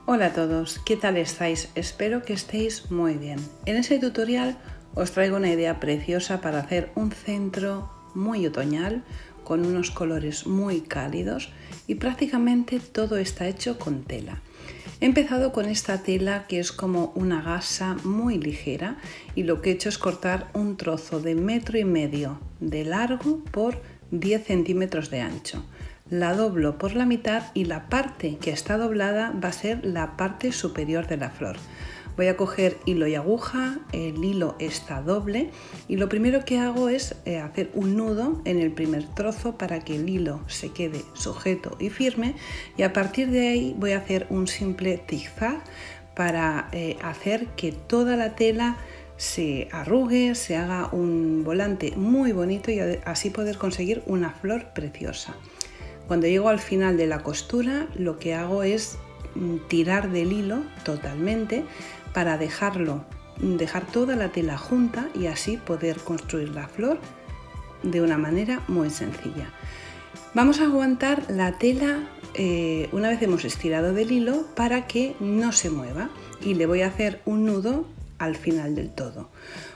Hola a todos, ¿qué tal estáis? Espero que estéis muy bien. En este tutorial os traigo una idea preciosa para hacer un centro muy otoñal con unos colores muy cálidos y prácticamente todo está hecho con tela. He empezado con esta tela que es como una gasa muy ligera y lo que he hecho es cortar un trozo de 1,5 metros de largo por 10 centímetros de ancho. La doblo por la mitad y la parte que está doblada va a ser la parte superior de la flor. Voy a coger hilo y aguja, el hilo está doble y lo primero que hago es hacer un nudo en el primer trozo para que el hilo se quede sujeto y firme, y a partir de ahí voy a hacer un simple zigzag para hacer que toda la tela se arrugue, se haga un volante muy bonito y así poder conseguir una flor preciosa. Cuando llego al final de la costura, lo que hago es tirar del hilo totalmente para dejar toda la tela junta y así poder construir la flor de una manera muy sencilla. Vamos a aguantar la tela una vez hemos estirado del hilo para que no se mueva, y le voy a hacer un nudo al final del todo.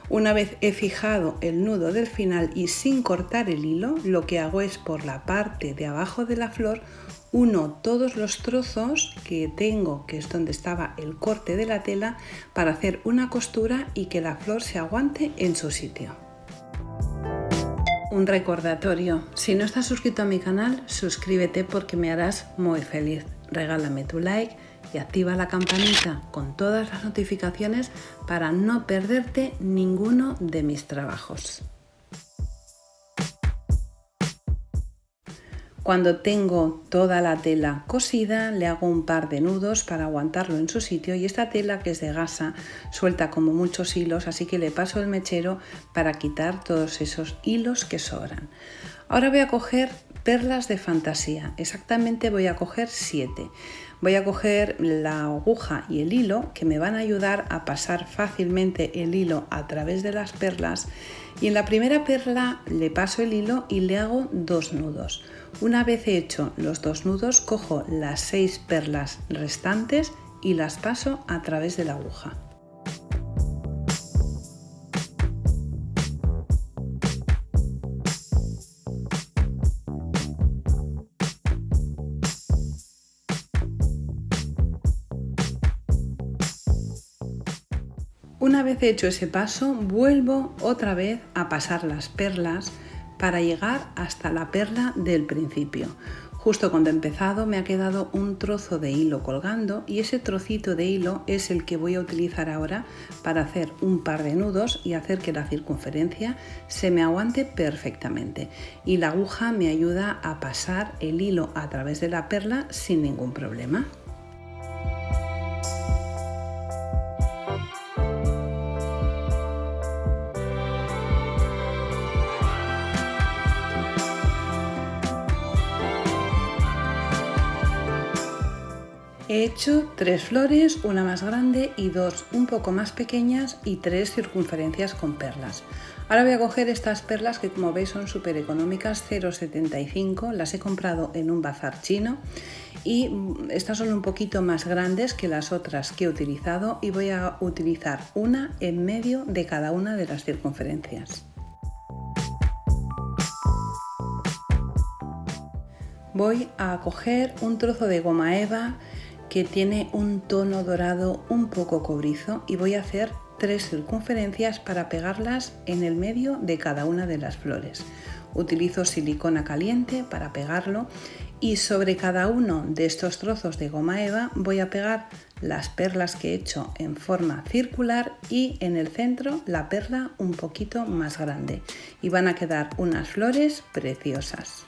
Una vez he fijado el nudo del final y sin cortar el hilo, lo que hago es por la parte de abajo de la flor uno todos los trozos que tengo, que es donde estaba el corte de la tela, para hacer una costura y que la flor se aguante en su sitio. Un recordatorio: si no estás suscrito a mi canal, suscríbete porque me harás muy feliz. Regálame tu like y activa la campanita con todas las notificaciones para no perderte ninguno de mis trabajos. Cuando tengo toda la tela cosida, le hago un par de nudos para aguantarlo en su sitio, y esta tela, que es de gasa, suelta como muchos hilos, así que le paso el mechero para quitar todos esos hilos que sobran. Ahora voy a coger perlas de fantasía, exactamente voy a coger 7. Voy a coger la aguja y el hilo, que me van a ayudar a pasar fácilmente el hilo a través de las perlas, y en la primera perla le paso el hilo y le hago 2 nudos. Una vez he hecho los 2 nudos, cojo las 6 perlas restantes y las paso a través de la aguja. Una vez hecho ese paso, vuelvo otra vez a pasar las perlas para llegar hasta la perla del principio. Justo cuando he empezado me ha quedado un trozo de hilo colgando, y ese trocito de hilo es el que voy a utilizar ahora para hacer un par de nudos y hacer que la circunferencia se me aguante perfectamente. Y la aguja me ayuda a pasar el hilo a través de la perla sin ningún problema. He hecho 3 flores, una más grande y 2 un poco más pequeñas, y 3 circunferencias con perlas. Ahora voy a coger estas perlas que, como veis, son súper económicas, 0,75, las he comprado en un bazar chino, y estas son un poquito más grandes que las otras que he utilizado, y voy a utilizar una en medio de cada una de las circunferencias. Voy a coger un trozo de goma eva que tiene un tono dorado un poco cobrizo, y voy a hacer 3 circunferencias para pegarlas en el medio de cada una de las flores. Utilizo silicona caliente para pegarlo, y sobre cada uno de estos trozos de goma eva voy a pegar las perlas que he hecho en forma circular, y en el centro la perla un poquito más grande, y van a quedar unas flores preciosas.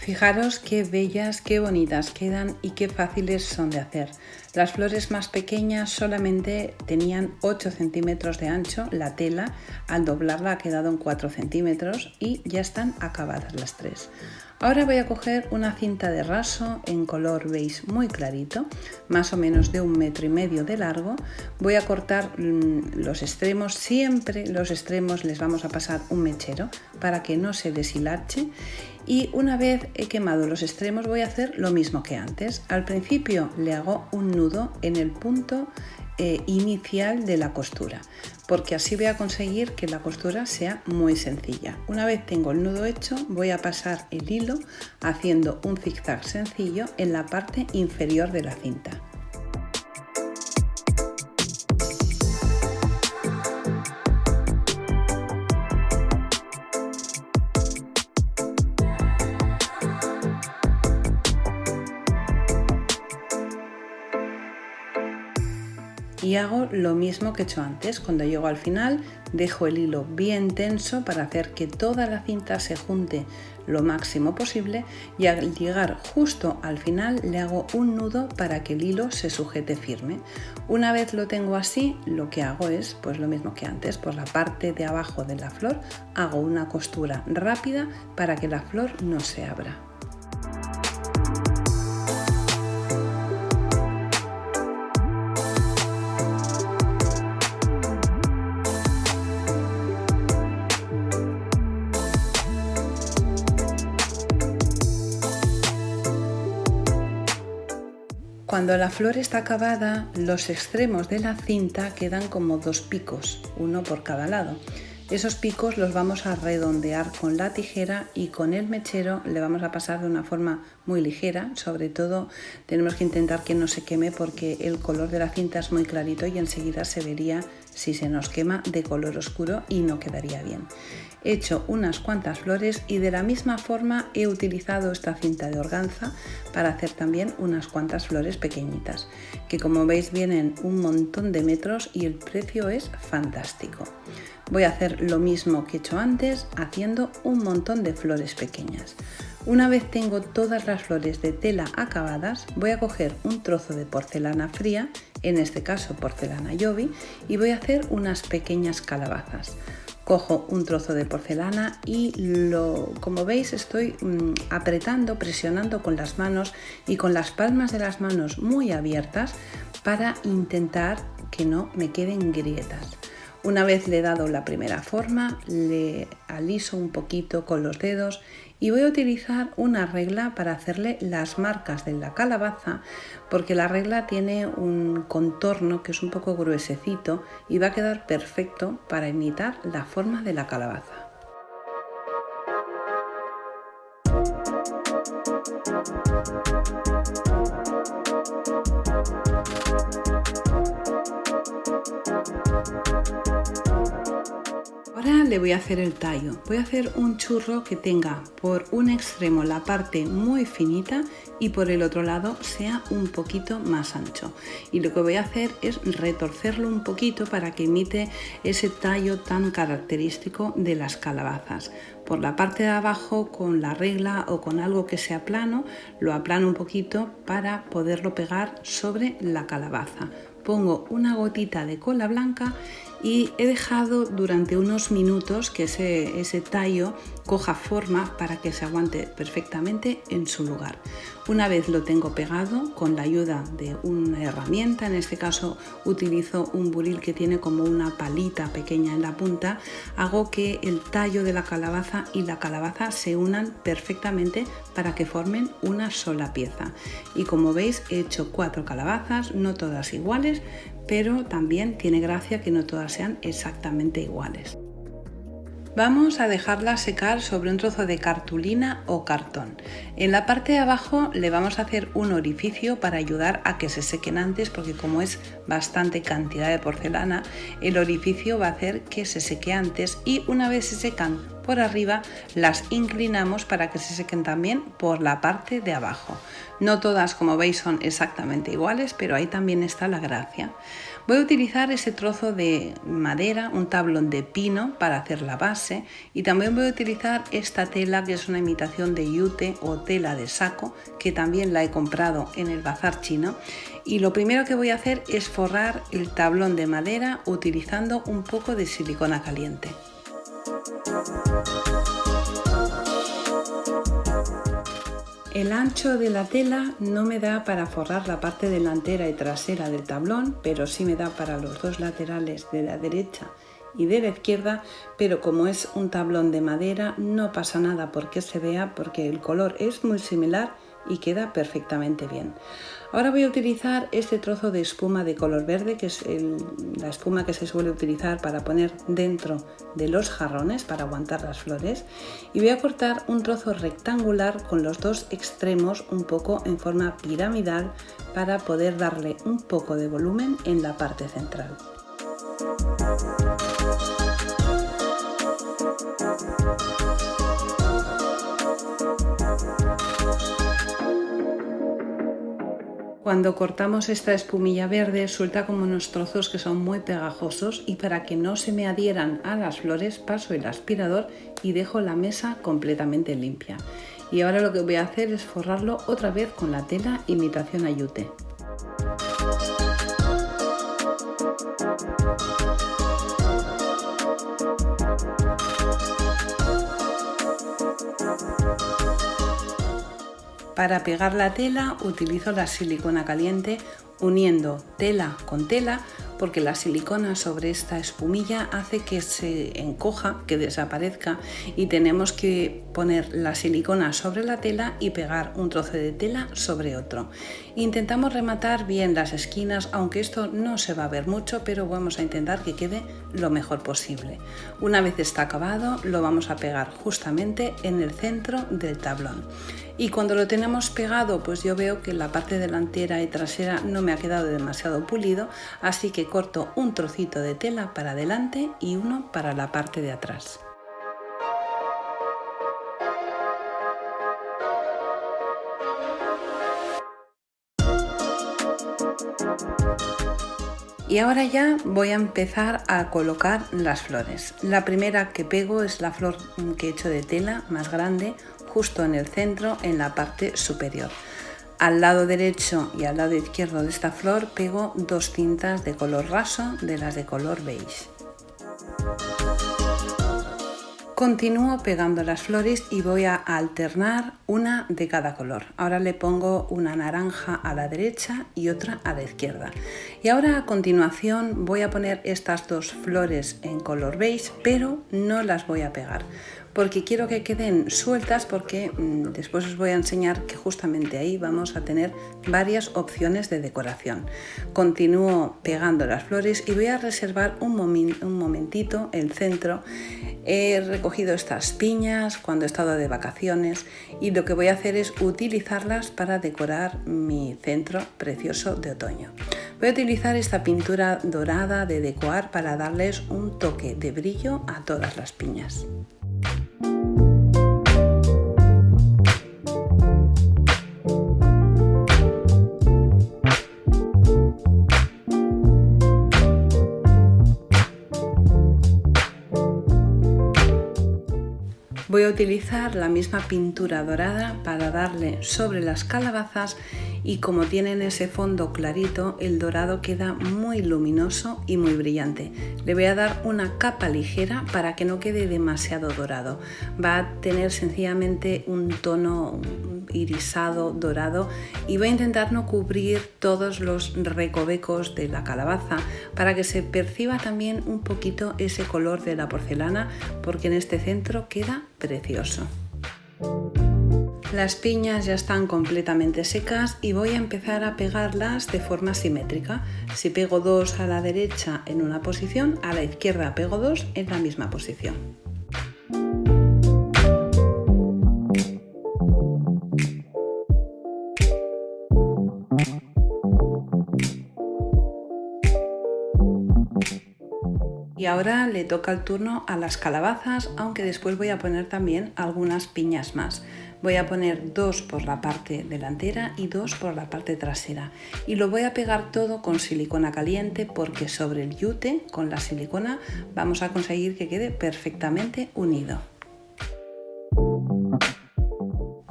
Fijaros qué bellas, qué bonitas quedan y qué fáciles son de hacer. Las flores más pequeñas solamente tenían 8 centímetros de ancho, la tela al doblarla ha quedado en 4 centímetros y ya están acabadas las tres. Ahora voy a coger una cinta de raso en color beige muy clarito, más o menos de 1,5 metros de largo. Voy a cortar los extremos, siempre los extremos les vamos a pasar un mechero para que no se deshilache. Y una vez he quemado los extremos voy a hacer lo mismo que antes. Al principio le hago un nudo en el punto inicial de la costura, porque así voy a conseguir que la costura sea muy sencilla. Una vez tengo el nudo hecho voy a pasar el hilo haciendo un zigzag sencillo en la parte inferior de la cinta. Y hago lo mismo que he hecho antes. Cuando llego al final dejo el hilo bien tenso para hacer que toda la cinta se junte lo máximo posible y al llegar justo al final le hago un nudo para que el hilo se sujete firme. Una vez lo tengo así, lo que hago es pues lo mismo que antes. Por la parte de abajo de la flor hago una costura rápida para que la flor no se abra. Cuando la flor está acabada, los extremos de la cinta quedan como dos picos, uno por cada lado. Esos picos los vamos a redondear con la tijera y con el mechero le vamos a pasar de una forma muy ligera. Sobre todo tenemos que intentar que no se queme porque el color de la cinta es muy clarito y enseguida se vería si se nos quema de color oscuro y no quedaría bien. He hecho unas cuantas flores y de la misma forma he utilizado esta cinta de organza para hacer también unas cuantas flores pequeñitas, que como veis vienen un montón de metros y el precio es fantástico. Voy a hacer lo mismo que he hecho antes, haciendo un montón de flores pequeñas. Una vez tengo todas las flores de tela acabadas, voy a coger un trozo de porcelana fría, en este caso porcelana Jovi, y voy a hacer unas pequeñas calabazas. Cojo un trozo de porcelana y como veis estoy apretando, presionando con las manos y con las palmas de las manos muy abiertas para intentar que no me queden grietas. Una vez le he dado la primera forma, le aliso un poquito con los dedos y voy a utilizar una regla para hacerle las marcas de la calabaza, porque la regla tiene un contorno que es un poco gruesecito y va a quedar perfecto para imitar la forma de la calabaza. Ahora le voy a hacer el tallo. Voy a hacer un churro que tenga por un extremo la parte muy finita y por el otro lado sea un poquito más ancho. Y lo que voy a hacer es retorcerlo un poquito para que imite ese tallo tan característico de las calabazas. Por la parte de abajo con la regla o con algo que sea plano, lo aplano un poquito para poderlo pegar sobre la calabaza. Pongo una gotita de cola blanca y he dejado durante unos minutos que ese tallo coja forma para que se aguante perfectamente en su lugar. Una vez lo tengo pegado, con la ayuda de una herramienta, en este caso utilizo un buril que tiene como una palita pequeña en la punta, hago que el tallo de la calabaza y la calabaza se unan perfectamente para que formen una sola pieza. Y como veis he hecho 4 calabazas, no todas iguales, pero también tiene gracia que no todas sean exactamente iguales. Vamos a dejarla secar sobre un trozo de cartulina o cartón. En la parte de abajo le vamos a hacer un orificio para ayudar a que se sequen antes, porque como es bastante cantidad de porcelana, el orificio va a hacer que se seque antes y una vez se secan por arriba las inclinamos para que se sequen también por la parte de abajo. No todas, como veis, son exactamente iguales, pero ahí también está la gracia. Voy a utilizar ese trozo de madera, un tablón de pino para hacer la base, y también voy a utilizar esta tela que es una imitación de yute o tela de saco, que también la he comprado en el bazar chino. Y lo primero que voy a hacer es forrar el tablón de madera utilizando un poco de silicona caliente. El ancho de la tela no me da para forrar la parte delantera y trasera del tablón, pero sí me da para los dos laterales de la derecha y de la izquierda, pero como es un tablón de madera no pasa nada porque se vea, porque el color es muy similar y queda perfectamente bien. Ahora voy a utilizar este trozo de espuma de color verde, que es la espuma que se suele utilizar para poner dentro de los jarrones para aguantar las flores, y voy a cortar un trozo rectangular con los dos extremos un poco en forma piramidal para poder darle un poco de volumen en la parte central. Cuando cortamos esta espumilla verde suelta como unos trozos que son muy pegajosos, y para que no se me adhieran a las flores paso el aspirador y dejo la mesa completamente limpia. Y ahora lo que voy a hacer es forrarlo otra vez con la tela imitación a yute. Para pegar la tela utilizo la silicona caliente uniendo tela con tela, porque la silicona sobre esta espumilla hace que se encoja, que desaparezca, y tenemos que poner la silicona sobre la tela y pegar un trozo de tela sobre otro. Intentamos rematar bien las esquinas, aunque esto no se va a ver mucho, pero vamos a intentar que quede lo mejor posible. Una vez está acabado, lo vamos a pegar justamente en el centro del tablón. Y cuando lo tenemos pegado, pues yo veo que la parte delantera y trasera no me ha quedado demasiado pulido, así que corto un trocito de tela para adelante y uno para la parte de atrás. Y ahora ya voy a empezar a colocar las flores. La primera que pego es la flor que he hecho de tela más grande, justo en el centro, en la parte superior. Al lado derecho y al lado izquierdo de esta flor pego dos cintas de color raso, de las de color beige. Continúo pegando las flores y voy a alternar una de cada color. Ahora le pongo una naranja a la derecha y otra a la izquierda. Y ahora a continuación voy a poner estas dos flores en color beige, pero no las voy a pegar, porque quiero que queden sueltas, porque después os voy a enseñar que justamente ahí vamos a tener varias opciones de decoración. Continúo pegando las flores y voy a reservar un momentito el centro. He recogido estas piñas cuando he estado de vacaciones y lo que voy a hacer es utilizarlas para decorar mi centro precioso de otoño. Voy a utilizar esta pintura dorada de decorar para darles un toque de brillo a todas las piñas. Voy a utilizar la misma pintura dorada para darle sobre las calabazas, y como tienen ese fondo clarito, el dorado queda muy luminoso y muy brillante. Le voy a dar una capa ligera para que no quede demasiado dorado. Va a tener sencillamente un tono irisado dorado, y voy a intentar no cubrir todos los recovecos de la calabaza para que se perciba también un poquito ese color de la porcelana, porque en este centro queda precioso. Las piñas ya están completamente secas y voy a empezar a pegarlas de forma simétrica. Si pego dos a la derecha en una posición, a la izquierda pego dos en la misma posición. Y ahora le toca el turno a las calabazas, aunque después voy a poner también algunas piñas más. Voy a poner 2 por la parte delantera y 2 por la parte trasera y lo voy a pegar todo con silicona caliente porque sobre el yute con la silicona vamos a conseguir que quede perfectamente unido.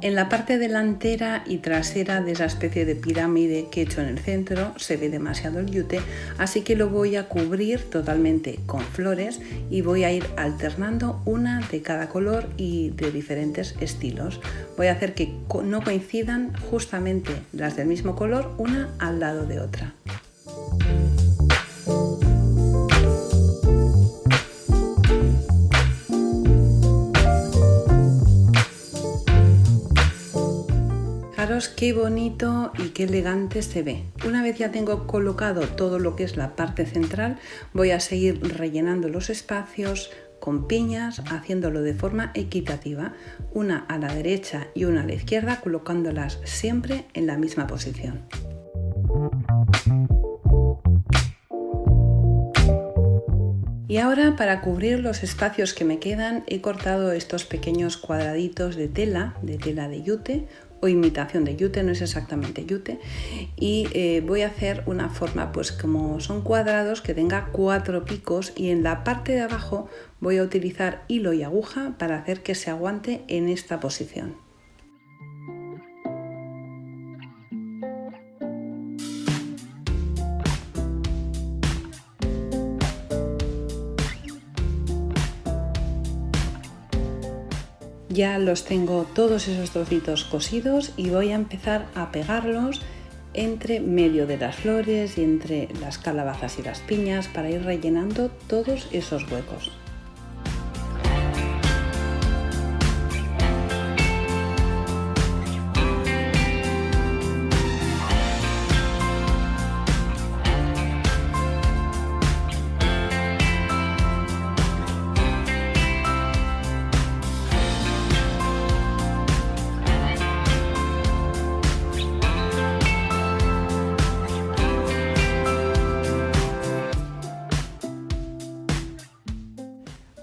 En la parte delantera y trasera de esa especie de pirámide que he hecho en el centro se ve demasiado el yute, así que lo voy a cubrir totalmente con flores y voy a ir alternando una de cada color y de diferentes estilos. Voy a hacer que no coincidan justamente las del mismo color una al lado de otra. Fijaros qué bonito y qué elegante se ve. Una vez ya tengo colocado todo lo que es la parte central, voy a seguir rellenando los espacios con piñas, haciéndolo de forma equitativa, una a la derecha y una a la izquierda, colocándolas siempre en la misma posición. Y ahora, para cubrir los espacios que me quedan, he cortado estos pequeños cuadraditos de tela de yute o imitación de yute, no es exactamente yute, y voy a hacer una forma, pues como son cuadrados, que tenga 4 picos, y en la parte de abajo voy a utilizar hilo y aguja para hacer que se aguante en esta posición. Ya los tengo todos esos trocitos cosidos y voy a empezar a pegarlos entre medio de las flores y entre las calabazas y las piñas para ir rellenando todos esos huecos.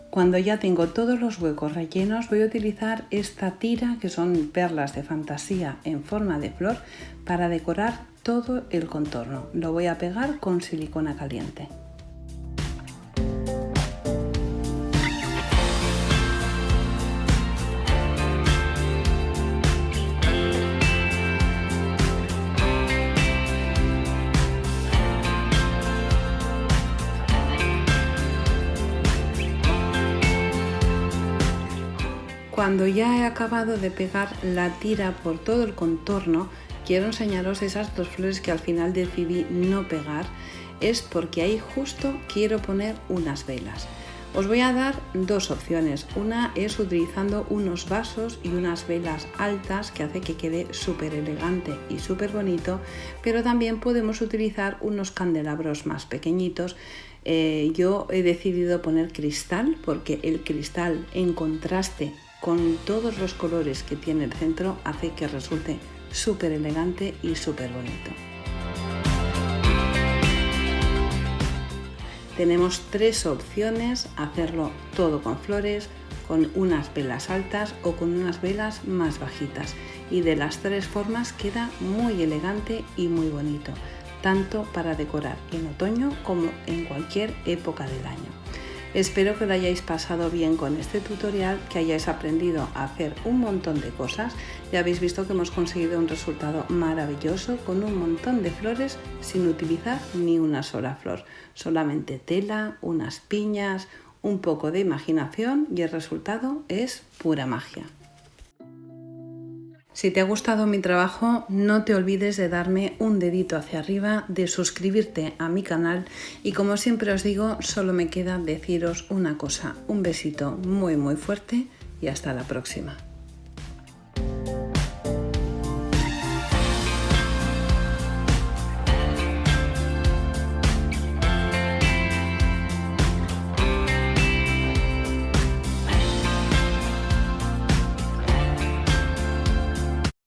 Cuando ya tengo todos los huecos rellenos, voy a utilizar esta tira, que son perlas de fantasía en forma de flor, para decorar todo el contorno. Lo voy a pegar con silicona caliente. Cuando ya he acabado de pegar la tira por todo el contorno, quiero enseñaros esas 2 flores que al final decidí no pegar. Es porque ahí justo quiero poner unas velas. Os voy a dar 2 opciones. Una es utilizando unos vasos y unas velas altas, que hace que quede súper elegante y súper bonito, pero también podemos utilizar unos candelabros más pequeñitos. Yo he decidido poner cristal porque el cristal, en contraste con todos los colores que tiene el centro, hace que resulte súper elegante y súper bonito. Tenemos 3 opciones: hacerlo todo con flores, con unas velas altas o con unas velas más bajitas, y de las 3 formas queda muy elegante y muy bonito, tanto para decorar en otoño como en cualquier época del año. Espero que lo hayáis pasado bien con este tutorial, que hayáis aprendido a hacer un montón de cosas. Ya habéis visto que hemos conseguido un resultado maravilloso con un montón de flores sin utilizar ni una sola flor. Solamente tela, unas piñas, un poco de imaginación y el resultado es pura magia. Si te ha gustado mi trabajo, no te olvides de darme un dedito hacia arriba, de suscribirte a mi canal y, como siempre os digo, solo me queda deciros una cosa: un besito muy fuerte y hasta la próxima.